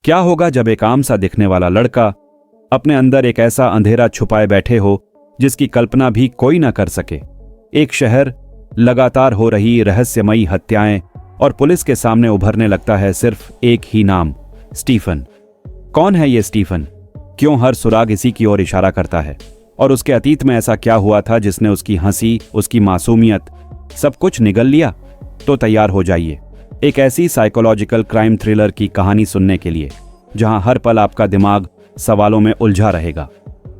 क्या होगा जब एक आम सा दिखने वाला लड़का अपने अंदर एक ऐसा अंधेरा छुपाए बैठे हो जिसकी कल्पना भी कोई ना कर सके। एक शहर, लगातार हो रही रहस्यमयी हत्याएं और पुलिस के सामने उभरने लगता है सिर्फ एक ही नाम, स्टीफन। कौन है ये स्टीफन? क्यों हर सुराग इसी की ओर इशारा करता है? और उसके अतीत में ऐसा क्या हुआ था जिसने उसकी हंसी, उसकी मासूमियत, सब कुछ निगल लिया? तो तैयार हो जाइए एक ऐसी साइकोलॉजिकल क्राइम थ्रिलर की कहानी सुनने के लिए जहां हर पल आपका दिमाग सवालों में उलझा रहेगा।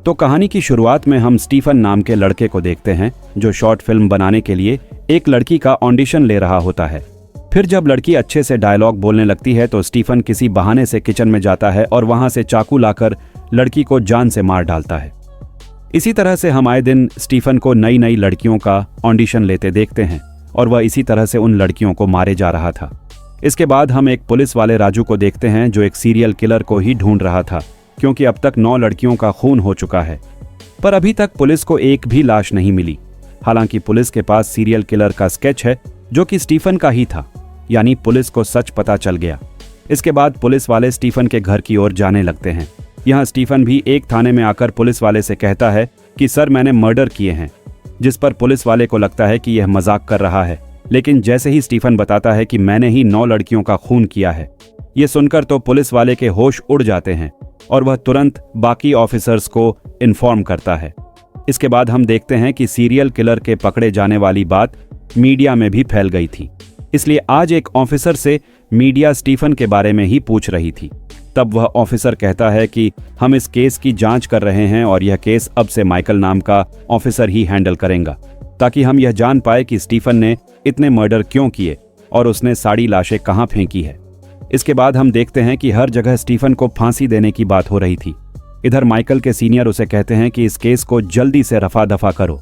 तो कहानी की शुरुआत में हम स्टीफन नाम के लड़के को देखते हैं जो शॉर्ट फिल्म बनाने के लिए एक लड़की का ऑडिशन ले रहा होता है। फिर जब लड़की अच्छे से डायलॉग बोलने लगती है तो स्टीफन किसी बहाने से किचन में जाता है और वहां से चाकू लाकर लड़की को जान से मार डालता है। इसी तरह से हम आए दिन स्टीफन को नई नई लड़कियों का ऑडिशन लेते देखते हैं और वह इसी तरह से उन लड़कियों को मारे जा रहा था। इसके बाद हम एक पुलिस वाले राजू को देखते हैं जो एक सीरियल किलर को ही ढूंढ रहा था, क्योंकि अब तक 9 लड़कियों का खून हो चुका है, पर अभी तक पुलिस को एक भी लाश नहीं मिली। हालांकि पुलिस के पास सीरियल किलर का स्केच है जो कि स्टीफन का ही था, यानी पुलिस को सच पता चल गया। इसके बाद पुलिस वाले स्टीफन के घर की ओर जाने लगते हैं। यहाँ स्टीफन भी एक थाने में आकर पुलिस वाले से कहता है कि सर, मैंने मर्डर किए हैं, जिस पर पुलिस वाले को लगता है कि यह मजाक कर रहा है। लेकिन जैसे ही स्टीफन बताता है कि मैंने ही 9 लड़कियों का खून किया है, ये सुनकर तो पुलिस वाले के होश उड़ जाते हैं और वह तुरंत बाकी ऑफिसर्स को इन्फॉर्म करता है। इसके बाद हम देखते हैं कि सीरियल किलर के पकड़े जाने वाली बात मीडिया में भी फैल गई थी, इसलिए आज एक ऑफिसर से मीडिया स्टीफन के बारे में ही पूछ रही थी। तब वह ऑफिसर कहता है कि हम इस केस की जांच कर रहे हैं और यह केस अब से माइकल नाम का ऑफिसर ही हैंडल करेगा, ताकि हम यह जान पाए कि स्टीफन ने इतने मर्डर क्यों किए और उसने सारी लाशें कहां फेंकी है। इसके बाद हम देखते हैं कि हर जगह स्टीफन को फांसी देने की बात हो रही थी। इधर माइकल के सीनियर उसे कहते हैं कि इस केस को जल्दी से रफा दफा करो।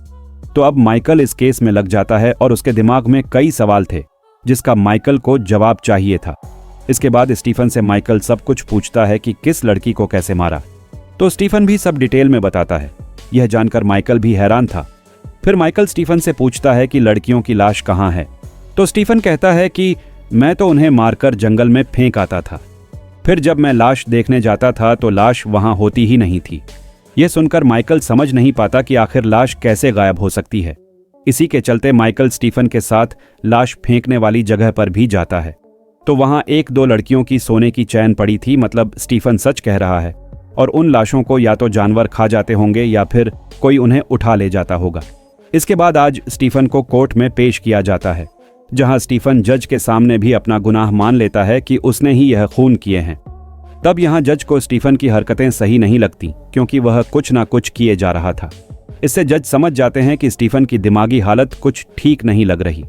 तो अब माइकल इस केस में लग जाता है और उसके दिमाग में कई सवाल थे जिसका माइकल को जवाब चाहिए था। इसके बाद स्टीफन से माइकल सब कुछ पूछता है कि किस लड़की को कैसे मारा, तो स्टीफन भी सब डिटेल में बताता है। यह जानकर माइकल भी हैरान था। फिर माइकल स्टीफन से पूछता है कि लड़कियों की लाश कहाँ है, तो स्टीफन कहता है कि मैं तो उन्हें मारकर जंगल में फेंक आता था। फिर जब मैं लाश देखने जाता था तो लाश वहां होती ही नहीं थी। यह सुनकर माइकल समझ नहीं पाता कि आखिर लाश कैसे गायब हो सकती है। इसी के चलते माइकल स्टीफन के साथ लाश फेंकने वाली जगह पर भी जाता है, तो वहां 1-2 लड़कियों की सोने की चैन पड़ी थी। मतलब स्टीफन सच कह रहा है और उन लाशों को या तो जानवर खा जाते होंगे या फिर कोई उन्हें उठा ले जाता होगा। इसके बाद आज स्टीफन को कोर्ट में पेश किया जाता है, जहां स्टीफन जज के सामने भी अपना गुनाह मान लेता है कि उसने ही यह खून किए हैं। तब यहां जज को स्टीफन की हरकतें सही नहीं लगती, क्योंकि वह कुछ ना कुछ किए जा रहा था। इससे जज समझ जाते हैं कि स्टीफन की दिमागी हालत कुछ ठीक नहीं लग रही।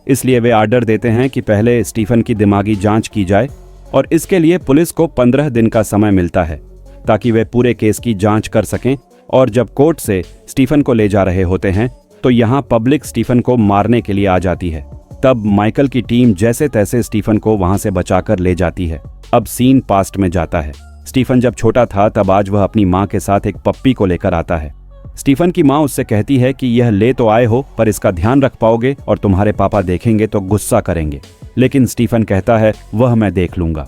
इसलिए वे आर्डर देते हैं कि पहले स्टीफन की दिमागी जांच की जाए और इसके लिए पुलिस को 15 दिन का समय मिलता है ताकि वे पूरे केस की जांच कर सकें। और जब कोर्ट से स्टीफन को ले जा रहे होते हैं तो यहाँ पब्लिक स्टीफन को मारने के लिए आ जाती है। तब माइकल की टीम जैसे तैसे स्टीफन को वहां से बचाकर ले जाती है। अब सीन पास्ट में जाता है। स्टीफन जब छोटा था तब आज वह अपनी माँ के साथ एक पप्पी को लेकर आता है। स्टीफन की माँ उससे कहती है कि यह ले तो आए हो, पर इसका ध्यान रख पाओगे और तुम्हारे पापा देखेंगे तो गुस्सा करेंगे। लेकिन स्टीफन कहता है वह मैं देख लूंगा।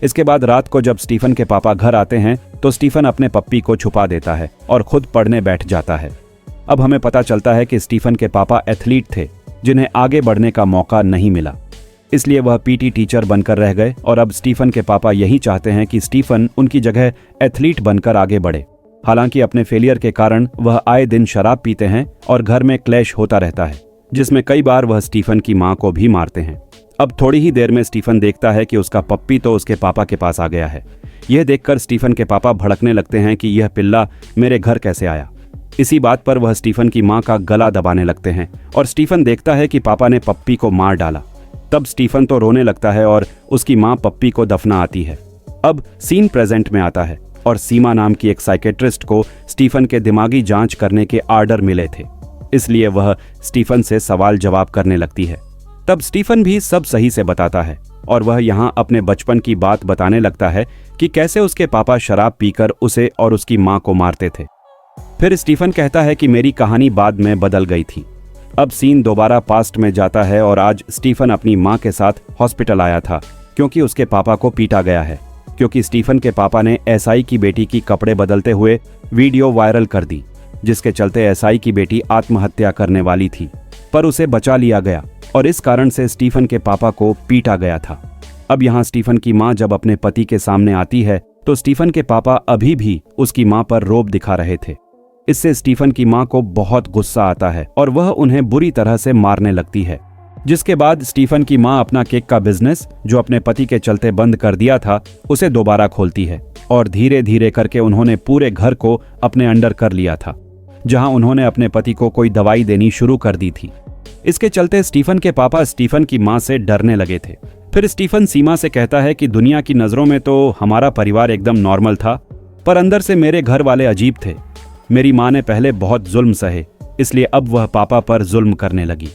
इसके बाद रात को जब स्टीफन के पापा घर आते हैं तो स्टीफन अपने पप्पी को छुपा देता है और खुद पढ़ने बैठ जाता है। अब हमें पता चलता है कि स्टीफन के पापा एथलीट थे जिन्हें आगे बढ़ने का मौका नहीं मिला, इसलिए वह पीटी टीचर बनकर रह गए। और अब स्टीफन के पापा यही चाहते हैं कि स्टीफन उनकी जगह एथलीट बनकर आगे बढ़े। हालांकि अपने फेलियर के कारण वह आए दिन शराब पीते हैं और घर में क्लैश होता रहता है, जिसमें कई बार वह स्टीफन की मां को भी मारते हैं। अब थोड़ी ही देर में स्टीफन देखता है कि उसका पप्पी तो उसके पापा के पास आ गया है। यह देखकर स्टीफन के पापा भड़कने लगते हैं कि यह पिल्ला मेरे घर कैसे आया। इसी बात पर वह स्टीफन की मां का गला दबाने लगते हैं और स्टीफन देखता है कि पापा ने पप्पी को मार डाला। तब स्टीफन तो रोने लगता है और उसकी मां पप्पी को दफना आती है। अब सीन प्रेजेंट में आता है और सीमा नाम की एक साइकेट्रिस्ट को स्टीफन के दिमागी जांच करने के आर्डर मिले थे, इसलिए वह स्टीफन से सवाल जवाब करने लगती है। तब स्टीफन भी सब सही से बताता है और वह यहाँ अपने बचपन की बात बताने लगता है कि कैसे उसके पापा शराब पीकर उसे और उसकी मां को मारते थे। फिर स्टीफन कहता है कि मेरी कहानी बाद में बदल गई थी। अब सीन दोबारा पास्ट में जाता है और आज स्टीफन अपनी मां के साथ हॉस्पिटल आया था क्योंकि उसके पापा को पीटा गया है, क्योंकि स्टीफन के पापा ने एसआई की बेटी की कपड़े बदलते हुए वीडियो वायरल कर दी, जिसके चलते एसआई की बेटी आत्महत्या करने वाली थी, पर उसे बचा लिया गया और इस कारण से स्टीफन के पापा को पीटा गया था। अब यहाँ स्टीफन की मां जब अपने पति के सामने आती है तो स्टीफन के पापा अभी भी उसकी मां पर रौब दिखा रहे थे। इससे स्टीफन की मां को बहुत गुस्सा आता है और वह उन्हें बुरी तरह से मारने लगती है, जिसके बाद स्टीफन की मां अपना केक का बिजनेस, जो अपने पति के चलते बंद कर दिया था, उसे दोबारा खोलती है और धीरे धीरे करके उन्होंने पूरे घर को अपने अंडर कर लिया था, जहां उन्होंने अपने पति को कोई दवाई देनी शुरू कर दी थी। इसके चलते स्टीफन के पापा स्टीफन की मां से डरने लगे थे। फिर स्टीफन सीमा से कहता है कि दुनिया की नजरों में तो हमारा परिवार एकदम नॉर्मल था, पर अंदर से मेरे घर वाले अजीब थे। मेरी मां ने पहले बहुत जुल्म सहे, इसलिए अब वह पापा पर जुल्म करने लगी।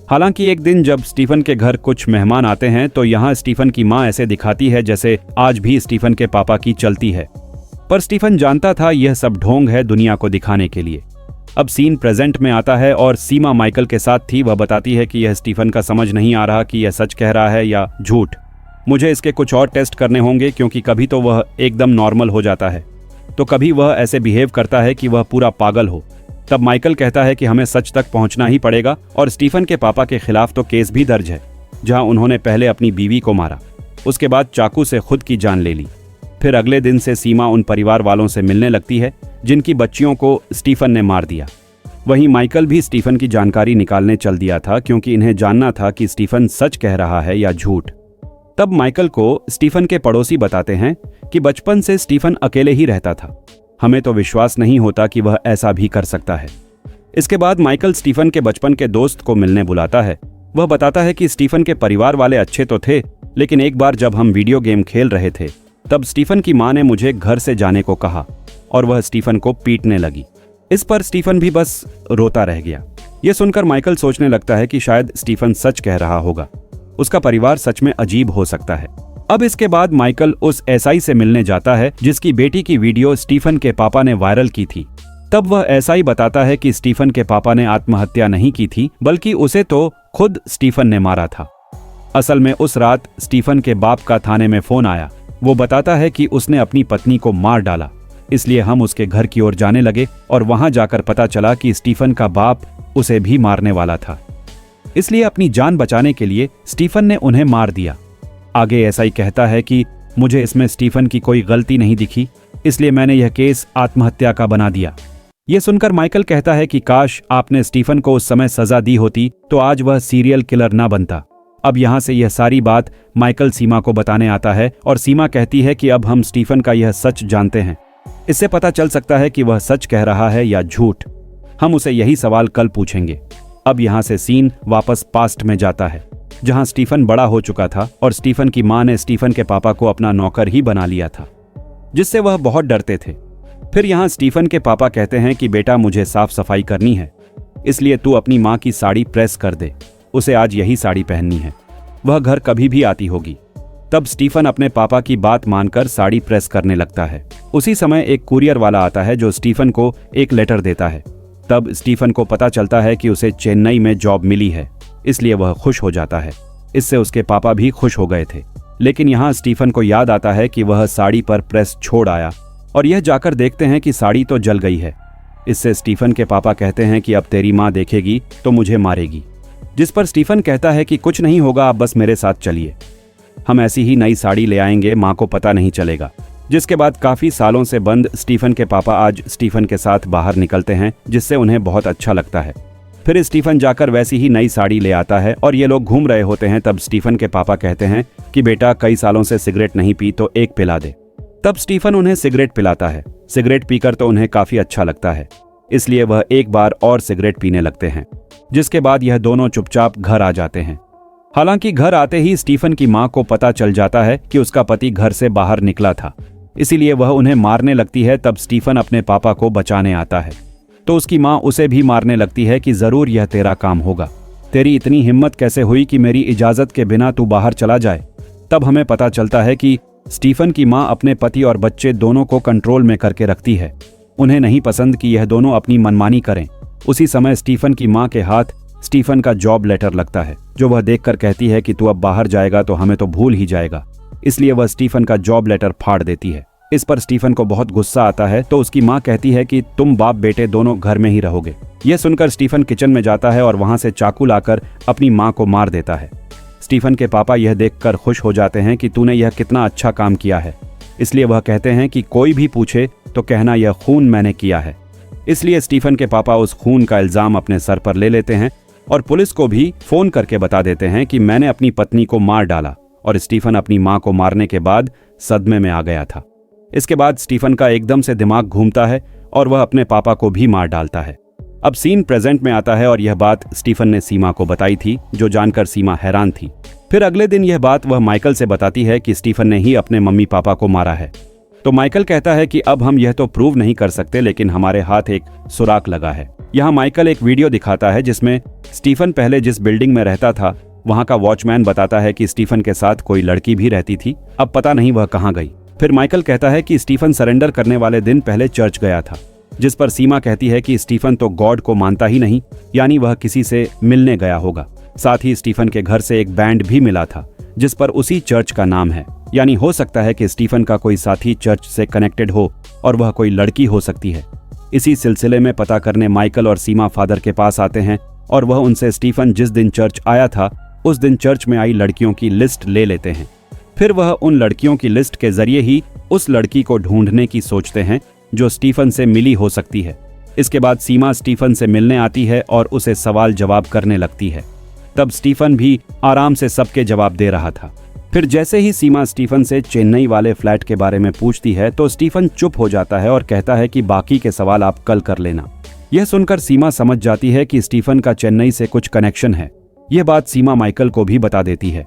हालांकि एक दिन जब स्टीफन के घर कुछ मेहमान आते हैं तो यहाँ स्टीफन की मां ऐसे दिखाती है जैसे आज भी स्टीफन के पापा की चलती है, पर स्टीफन जानता था यह सब ढोंग है दुनिया को दिखाने के लिए। अब सीन प्रेजेंट में आता है और सीमा माइकल के साथ थी। वह बताती है कि यह स्टीफन का समझ नहीं आ रहा कि यह सच कह रहा है या झूठ। मुझे इसके कुछ और टेस्ट करने होंगे, क्योंकि कभी तो वह एकदम नॉर्मल हो जाता है तो कभी वह ऐसे बिहेव करता है कि वह पूरा पागल हो। तब माइकल कहता है कि हमें सच तक पहुंचना ही पड़ेगा और स्टीफन के पापा के खिलाफ तो केस भी दर्ज है, जहां उन्होंने पहले अपनी बीवी को मारा, उसके बाद चाकू से खुद की जान ले ली। फिर अगले दिन से सीमा उन परिवार वालों से मिलने लगती है जिनकी बच्चियों को स्टीफन ने मार दिया। वहीं माइकल भी स्टीफन की जानकारी निकालने चल दिया था, क्योंकि इन्हें जानना था कि स्टीफन सच कह रहा है या झूठ। तब माइकल को स्टीफन के पड़ोसी बताते हैं कि बचपन से स्टीफन अकेले ही रहता था, हमें तो विश्वास नहीं होता कि वह ऐसा भी कर सकता है। इसके बाद माइकल स्टीफन के बचपन के दोस्त को मिलने बुलाता है। वह बताता है कि स्टीफन के परिवार वाले अच्छे तो थे, लेकिन एक बार जब हम वीडियो गेम खेल रहे थे तब स्टीफन की मां ने मुझे घर से जाने को कहा और वह स्टीफन को पीटने लगी। इस पर स्टीफन भी बस रोता रह गया। यह सुनकर माइकल सोचने लगता है कि शायद स्टीफन सच कह रहा होगा, उसका परिवार सच में अजीब हो सकता है। अब इसके बाद माइकल उस एसआई से मिलने जाता है जिसकी बेटी की वीडियो स्टीफन के पापा ने वायरल की थी। तब वह एसआई बताता है कि स्टीफन के पापा ने आत्महत्या नहीं की थी, बल्कि उसे तो खुद स्टीफन ने मारा था। असल में उस रात स्टीफन के बाप का थाने में फोन आया। वो बताता है कि उसने अपनी पत्नी को मार डाला, इसलिए हम उसके घर की ओर जाने लगे और वहां जाकर पता चला कि स्टीफन का बाप उसे भी मारने वाला था। इसलिए अपनी जान बचाने के लिए स्टीफन ने उन्हें मार दिया। आगे एसआई कहता है कि मुझे इसमें स्टीफन की कोई गलती नहीं दिखी, इसलिए मैंने यह केस आत्महत्या का बना दिया। यह सुनकर माइकल कहता है कि काश आपने स्टीफन को उस समय सजा दी होती तो आज वह सीरियल किलर ना बनता। अब यहां से यह सारी बात माइकल सीमा को बताने आता है और सीमा कहती है कि अब हम स्टीफन का यह सच जानते हैं। इससे पता चल सकता है कि वह सच कह रहा है या झूठ। हम उसे यही सवाल कल पूछेंगे। अब यहां से सीन वापस पास्ट में जाता है, जहां स्टीफन बड़ा हो चुका था और स्टीफन की मां ने स्टीफन के पापा को अपना नौकर ही बना लिया था, जिससे वह बहुत डरते थे। फिर यहां स्टीफन के पापा कहते हैं कि बेटा मुझे साफ सफाई करनी है, इसलिए तू अपनी मां की साड़ी प्रेस कर दे, उसे आज यही साड़ी पहननी है, वह घर कभी भी आती होगी। तब स्टीफन अपने पापा की बात मानकर साड़ी प्रेस करने लगता है। उसी समय एक कुरियर वाला आता है जो स्टीफन को एक लेटर देता है। तब स्टीफन को पता चलता है कि उसे चेन्नई में जॉब मिली है, इसलिए वह खुश हो जाता है। इससे उसके पापा भी खुश हो गए थे। लेकिन यहाँ स्टीफन को याद आता है कि वह साड़ी पर प्रेस छोड़ आया और यह जाकर देखते हैं कि साड़ी तो जल गई है। इससे स्टीफन के पापा कहते हैं कि अब तेरी माँ देखेगी तो मुझे मारेगी, जिस पर स्टीफन कहता है कि कुछ नहीं होगा, आप बस मेरे साथ चलिए, हम ऐसी ही नई साड़ी ले आएंगे, माँ को पता नहीं चलेगा। जिसके बाद काफी सालों से बंद स्टीफन के पापा आज स्टीफन के साथ बाहर निकलते हैं, जिससे उन्हें बहुत अच्छा लगता है। फिर स्टीफन जाकर वैसी ही नई साड़ी ले आता है और ये लोग घूम रहे होते हैं। तब स्टीफन के पापा कहते हैं कि बेटा कई सालों से सिगरेट नहीं पी तो एक पिला दे। तब स्टीफन उन्हें सिगरेट पिलाता है। सिगरेट पीकर तो उन्हें काफी अच्छा लगता है, इसलिए वह एक बार और सिगरेट पीने लगते हैं। जिसके बाद यह दोनों चुपचाप घर आ जाते हैं। हालांकि घर आते ही स्टीफन की मां को पता चल जाता है कि उसका पति घर से बाहर निकला था, इसीलिए वह उन्हें मारने लगती है। तब स्टीफन अपने पापा को बचाने आता है तो उसकी मां उसे भी मारने लगती है कि जरूर यह तेरा काम होगा, तेरी इतनी हिम्मत कैसे हुई कि मेरी इजाजत के बिना तू बाहर चला जाए। तब हमें पता चलता है कि स्टीफन की मां अपने पति और बच्चे दोनों को कंट्रोल में करके रखती है। उन्हें नहीं पसंद कि यह दोनों अपनी मनमानी करें। उसी समय स्टीफन की मां के हाथ स्टीफन का जॉब लेटर लगता है, जो वह देखकर कहती है कि तू अब बाहर जाएगा तो हमें तो भूल ही जाएगा। इसलिए वह स्टीफन का जॉब लेटर फाड़ देती है। इस पर स्टीफन को बहुत गुस्सा आता है तो उसकी माँ कहती है कि तुम बाप बेटे दोनों घर में ही रहोगे। यह सुनकर स्टीफन किचन में जाता है और वहां से चाकू लाकर अपनी माँ को मार देता है। स्टीफन के पापा यह देखकर खुश हो जाते हैं कि तूने यह कितना अच्छा काम किया है, इसलिए वह कहते हैं कि कोई भी पूछे तो कहना यह खून मैंने किया है। इसलिए स्टीफन के पापा उस खून का इल्जाम अपने सर पर ले लेते हैं और पुलिस को भी फोन करके बता देते हैं कि मैंने अपनी पत्नी को मार डाला। और स्टीफन अपनी माँ को मारने के बाद सदमे में आ गया था। इसके बाद स्टीफन का एकदम से दिमाग घूमता है और वह अपने पापा को भी मार डालता है। अब सीन प्रेजेंट में आता है और यह बात स्टीफन ने सीमा को बताई थी, जो जानकर सीमा हैरान थी। फिर अगले दिन यह बात वह माइकल से बताती है कि स्टीफन ने ही अपने मम्मी पापा को मारा है। तो माइकल कहता है कि अब हम यह तो प्रूव नहीं कर सकते, लेकिन हमारे हाथ एक सुराग लगा है। यहाँ माइकल एक वीडियो दिखाता है जिसमें स्टीफन पहले जिस बिल्डिंग में रहता था वहां का वॉचमैन बताता है कि स्टीफन के साथ कोई लड़की भी रहती थी, अब पता नहीं वह कहाँ गई। फिर माइकल कहता है कि स्टीफन सरेंडर करने वाले दिन पहले चर्च गया था, जिस पर सीमा कहती है कि स्टीफन तो गॉड को मानता ही नहीं, यानी वह किसी से मिलने गया होगा। साथ ही स्टीफन के घर से एक बैंड भी मिला था जिस पर उसी चर्च का नाम है, यानी हो सकता है कि स्टीफन का कोई साथी चर्च से कनेक्टेड हो और वह कोई लड़की हो सकती है। इसी सिलसिले में पता करने माइकल और सीमा फादर के पास आते हैं और वह उनसे स्टीफन जिस दिन चर्च आया था उस दिन चर्च में आई लड़कियों की लिस्ट ले लेते हैं। फिर वह उन लड़कियों की लिस्ट के जरिए ही उस लड़की को ढूंढने की सोचते हैं जो स्टीफन से मिली हो सकती है। इसके बाद सीमा स्टीफन से मिलने आती है और उसे सवाल जवाब करने लगती है। तब स्टीफन भी आराम से सबके जवाब दे रहा था। फिर जैसे ही सीमा स्टीफन से चेन्नई वाले फ्लैट के बारे में पूछती है तो स्टीफन चुप हो जाता है और कहता है कि बाकी के सवाल आप कल कर लेना। यह सुनकर सीमा समझ जाती है कि स्टीफन का चेन्नई से कुछ कनेक्शन है। यह बात सीमा माइकल को भी बता देती है।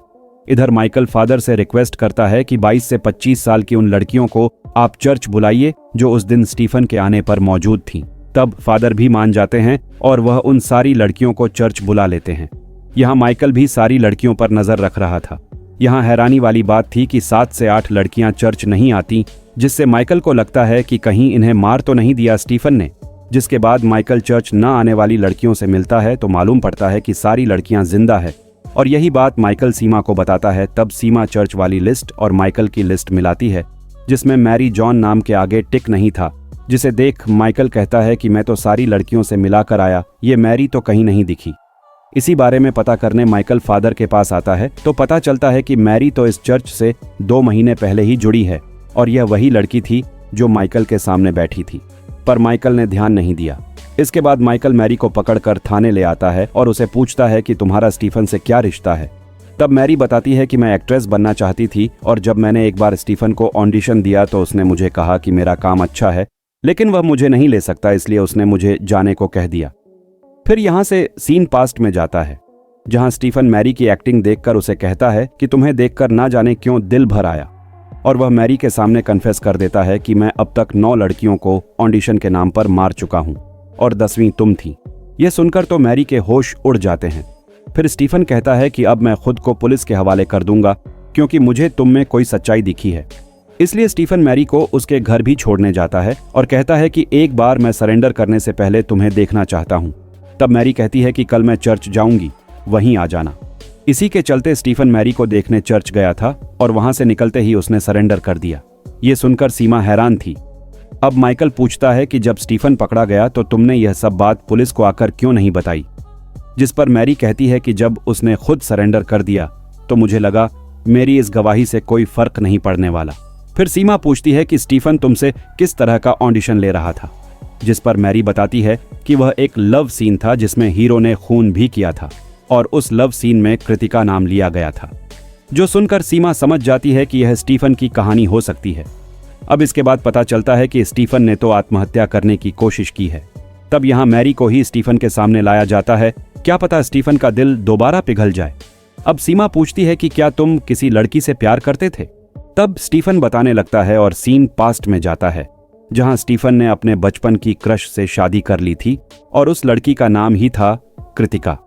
इधर माइकल फादर से रिक्वेस्ट करता है कि 22 से 25 साल की उन लड़कियों को आप चर्च बुलाइए जो उस दिन स्टीफन के आने पर मौजूद थीं। तब फादर भी मान जाते हैं और वह उन सारी लड़कियों को चर्च बुला लेते हैं। यहाँ माइकल भी सारी लड़कियों पर नजर रख रहा था। यहाँ हैरानी वाली बात थी कि 7 से 8 लड़कियां चर्च नहीं आती, जिससे माइकल को लगता है कि कहीं इन्हें मार तो नहीं दिया स्टीफन ने। जिसके बाद माइकल चर्च न आने वाली लड़कियों से मिलता है तो मालूम पड़ता है कि सारी लड़कियां जिंदा है और यही बात माइकल सीमा को बताता है। तब सीमा चर्च वाली लिस्ट और माइकल की लिस्ट मिलाती है जिसमें मैरी जॉन नाम के आगे टिक नहीं था, जिसे देख माइकल कहता है कि मैं तो सारी लड़कियों से मिलाकर आया, ये मैरी तो कहीं नहीं दिखी। इसी बारे में पता करने माइकल फादर के पास आता है तो पता चलता है कि मैरी तो इस चर्च से 2 महीने पहले ही जुड़ी है और यह वही लड़की थी जो माइकल के सामने बैठी थी, पर माइकल ने ध्यान नहीं दिया। इसके बाद माइकल मैरी को पकड़कर थाने ले आता है और उसे पूछता है कि तुम्हारा स्टीफन से क्या रिश्ता है। तब मैरी बताती है कि मैं एक्ट्रेस बनना चाहती थी और जब मैंने एक बार स्टीफन को ऑडिशन दिया तो उसने मुझे कहा कि मेरा काम अच्छा है, लेकिन वह मुझे नहीं ले सकता, इसलिए उसने मुझे जाने को कह दिया। फिर यहाँ से सीन पास्ट में जाता है जहाँ स्टीफन मैरी की एक्टिंग देखकर उसे कहता है कि तुम्हें देखकर ना जाने क्यों दिल भर आया, और वह मैरी के सामने कन्फेस कर देता है कि मैं अब तक 9 लड़कियों को ऑडिशन के नाम पर मार चुका हूँ और 10वीं तुम थी। यह सुनकर तो मैरी के होश उड़ जाते हैं। फिर स्टीफन कहता है कि अब मैं खुद को पुलिस के हवाले कर दूंगा क्योंकि मुझे तुम में कोई सच्चाई दिखी है। इसलिए स्टीफन मैरी को उसके घर भी छोड़ने जाता है और कहता है कि एक बार मैं सरेंडर करने से पहले तुम्हें देखना चाहता हूँ। तब मैरी कहती है कि कल मैं चर्च जाऊंगी, वहीं आ जाना। इसी के चलते स्टीफन मैरी को देखने चर्च गया था और वहां से निकलते ही उसने सरेंडर कर दिया। ये सुनकर सीमा हैरान थी। अब माइकल पूछता है कि जब स्टीफन पकड़ा गया तो तुमने यह सब बात पुलिस को आकर क्यों नहीं बताई, जिस पर मैरी कहती है कि जब उसने खुद सरेंडर कर दिया तो मुझे लगा मेरी इस गवाही से कोई फर्क नहीं पड़ने वाला। फिर सीमा पूछती है कि स्टीफन तुमसे किस तरह का ऑडिशन ले रहा था, जिस पर मैरी बताती है कि वह एक लव सीन था जिसमें हीरो ने खून भी किया था और उस लव सीन में कृतिका नाम लिया गया था। जो सुनकर सीमा समझ जाती है कि यह स्टीफन की कहानी हो सकती है। अब इसके बाद पता चलता है कि स्टीफन ने तो आत्महत्या करने की कोशिश की है। तब यहाँ मैरी को ही स्टीफन के सामने लाया जाता है, क्या पता स्टीफन का दिल दोबारा पिघल जाए। अब सीमा पूछती है कि क्या तुम किसी लड़की से प्यार करते थे। तब स्टीफन बताने लगता है और सीन पास्ट में जाता है जहां स्टीफन ने अपने बचपन की क्रश से शादी कर ली थी और उस लड़की का नाम ही था कृतिका।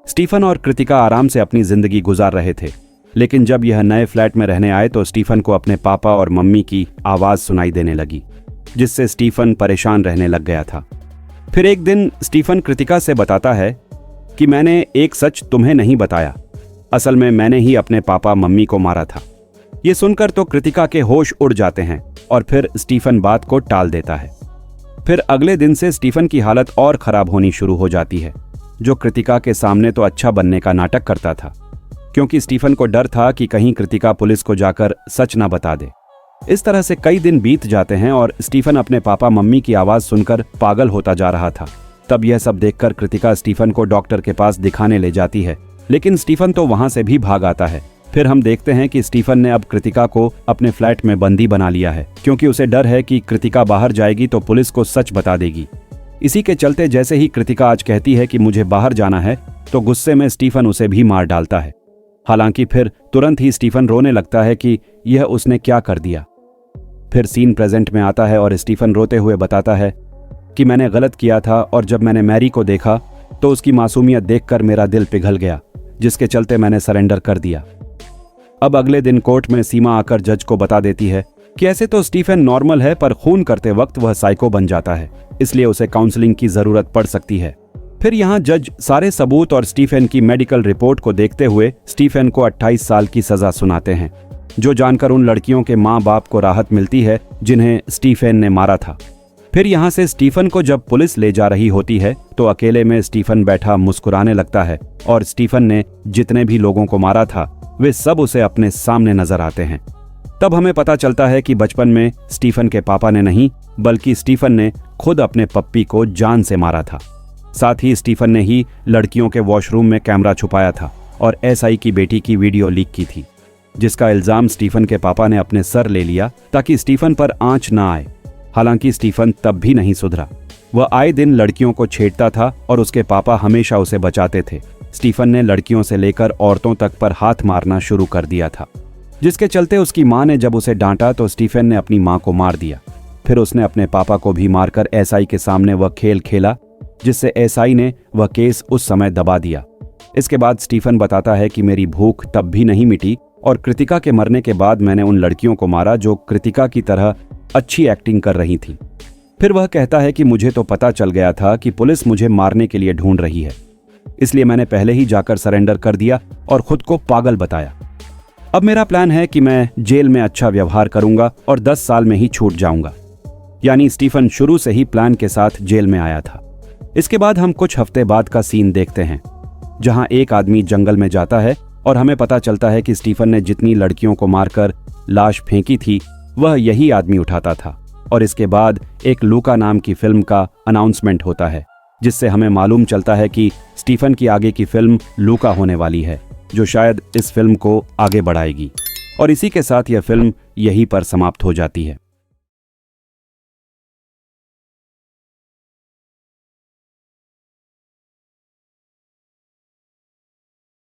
स्टीफन और कृतिका आराम से अपनी जिंदगी गुजार रहे थे, लेकिन जब यह नए फ्लैट में रहने आए तो स्टीफन को अपने पापा और मम्मी की आवाज सुनाई देने लगी, जिससे स्टीफन परेशान रहने लग गया था। फिर एक दिन स्टीफन कृतिका से बताता है कि मैंने एक सच तुम्हें नहीं बताया, असल में मैंने ही अपने पापा मम्मी को मारा था। ये सुनकर तो कृतिका के होश उड़ जाते हैं और फिर स्टीफन बात को टाल देता है। फिर अगले दिन से स्टीफन की हालत और खराब होनी शुरू हो जाती है, जो कृतिका के सामने तो अच्छा बनने का नाटक करता था, क्योंकि स्टीफन को डर था कि कहीं कृतिका पुलिस को जाकर सच ना बता दे। इस तरह से कई दिन बीत जाते हैं और स्टीफन अपने पापा मम्मी की आवाज सुनकर पागल होता जा रहा था। तब यह सब देखकर कृतिका स्टीफन को डॉक्टर के पास दिखाने ले जाती है, लेकिन स्टीफन तो वहां से भी भाग आता है। फिर हम देखते हैं कि स्टीफन ने अब कृतिका को अपने फ्लैट में बंदी बना लिया है, क्योंकि उसे डर है कि कृतिका बाहर जाएगी तो पुलिस को सच बता देगी। इसी के चलते जैसे ही कृतिका आज कहती है कि मुझे बाहर जाना है, तो गुस्से में स्टीफन उसे भी मार डालता है। हालांकि फिर तुरंत ही स्टीफन रोने लगता है कि यह उसने क्या कर दिया। फिर सीन प्रेजेंट में आता है और स्टीफन रोते हुए बताता है कि मैंने गलत किया था और जब मैंने मैरी को देखा तो उसकी मासूमियत देखकर मेरा दिल पिघल गया, जिसके चलते मैंने सरेंडर कर दिया। अब अगले दिन कोर्ट में सीमा आकर जज को बता देती है कि ऐसे तो स्टीफन नॉर्मल है, पर खून करते वक्त वह साइको बन जाता है, इसलिए उसे काउंसलिंग की जरूरत पड़ सकती है। फिर यहाँ जज सारे सबूत और स्टीफन की मेडिकल रिपोर्ट को देखते हुए स्टीफन को 28 साल की सजा सुनाते हैं, जो जानकर उन लड़कियों के माँ बाप को राहत मिलती है जिन्हें स्टीफन ने मारा था। फिर यहाँ से स्टीफन को जब पुलिस ले जा रही होती है तो अकेले में स्टीफन बैठा मुस्कुराने लगता है और स्टीफन ने जितने भी लोगों को मारा था वे सब उसे अपने सामने नजर आते हैं। तब हमें पता चलता है कि बचपन में स्टीफन के पापा ने नहीं, बल्कि स्टीफन ने खुद अपने पप्पी को जान से मारा था। साथ ही स्टीफन ने ही लड़कियों के वॉशरूम में कैमरा छुपाया था और एसआई की बेटी की वीडियो लीक की थी, जिसका इल्जाम स्टीफन के पापा ने अपने सर ले लिया ताकि स्टीफन पर आंच ना आए। हालांकि स्टीफन तब भी नहीं सुधरा। वह आए दिन लड़कियों को छेड़ता था और उसके पापा हमेशा उसे बचाते थे। स्टीफन ने लड़कियों से लेकर औरतों तक पर हाथ मारना शुरू कर दिया था, जिसके चलते उसकी मां ने जब उसे डांटा तो स्टीफन ने अपनी मां को मार दिया। फिर उसने अपने पापा को भी मारकर एसआई के सामने वह खेल खेला, जिससे एसआई ने वह केस उस समय दबा दिया। इसके बाद स्टीफन बताता है कि मेरी भूख तब भी नहीं मिटी और कृतिका के मरने के बाद मैंने उन लड़कियों को मारा जो कृतिका की तरह अच्छी एक्टिंग कर रही थी। फिर वह कहता है कि मुझे तो पता चल गया था कि पुलिस मुझे मारने के लिए ढूंढ रही है, इसलिए मैंने पहले ही जाकर सरेंडर कर दिया और खुद को पागल बताया। अब मेरा प्लान है कि मैं जेल में अच्छा व्यवहार करूंगा और 10 साल में ही छूट जाऊंगा। यानी स्टीफन शुरू से ही प्लान के साथ जेल में आया था। इसके बाद हम कुछ हफ्ते बाद का सीन देखते हैं, जहां एक आदमी जंगल में जाता है और हमें पता चलता है कि स्टीफन ने जितनी लड़कियों को मारकर लाश फेंकी थी वह यही आदमी उठाता था। और इसके बाद एक लूका नाम की फिल्म का अनाउंसमेंट होता है, जिससे हमें मालूम चलता है कि स्टीफन की आगे की फिल्म लूका होने वाली है, जो शायद इस फिल्म को आगे बढ़ाएगी। और इसी के साथ यह फिल्म यहीं पर समाप्त हो जाती है।